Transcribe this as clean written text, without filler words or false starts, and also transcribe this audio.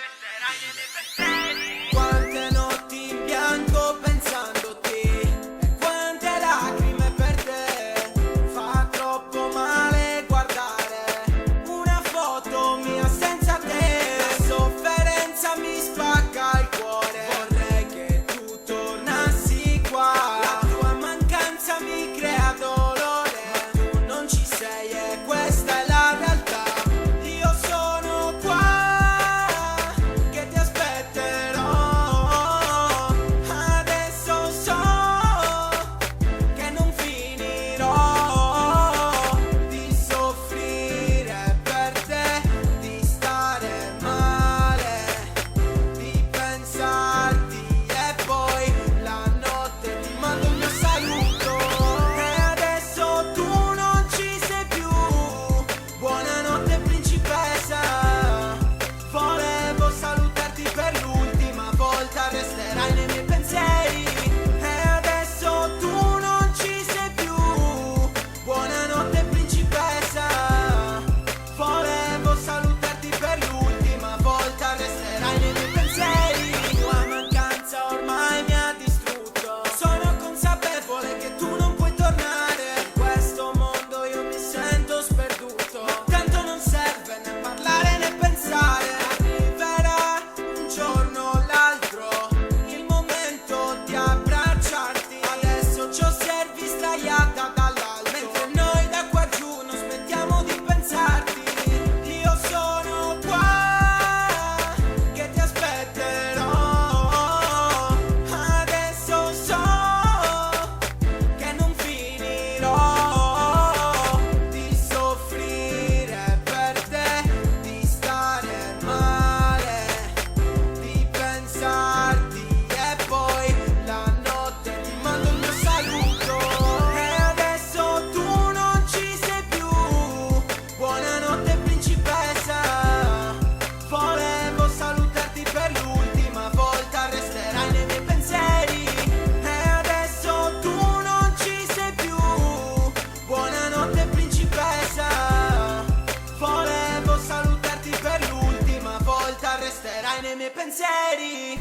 resterai nei miei pensieri. Quante notti in bianco pensandoti e quante lacrime per te. Fa troppo male guardare una foto mia senza te. La sofferenza mi spacca il cuore, vorrei che tu tornassi qua. La tua mancanza mi crea dolore, ma tu non ci sei e questa è la realtà. Io sono qua che ti aspetterò. Adesso so che non finirò di soffrire per te, di stare male, di pensarti e poi la notte ti mando il mio saluto. E adesso tu non ci sei più. Buonanotte principessa, volevo salutarti per l'ultima volta, resterai nei miei pensieri. E adesso tu non ci sei più. Buonanotte principessa, volevo salutarti per l'ultima volta, resterai nei miei pensieri. La tua mancanza ormai mi ha distrutto, sono consapevole che tu non puoi tornare. In questo mondo io mi sento sperduto, tanto non serve né parlare né pensare. Arriverà un giorno o l'altro il momento di abbracciarti. Adesso ci osservi sdraiata dall'alto, mentre noi da qua giù non smettiamo di pensarti. Io sono qua che ti aspetterò. Adesso so che non finirò di soffrire per te, di stare male, di pensarti e poi la notte ti mando il mio saluto. E adesso tu non ci sei più. Buonanotte principessa, volevo salutarti per l'ultima volta, resterai nei miei pensieri. E adesso tu non ci sei più. Buonanotte principessa, volevo salutarti per l'ultima volta, resterai nei miei pensieri.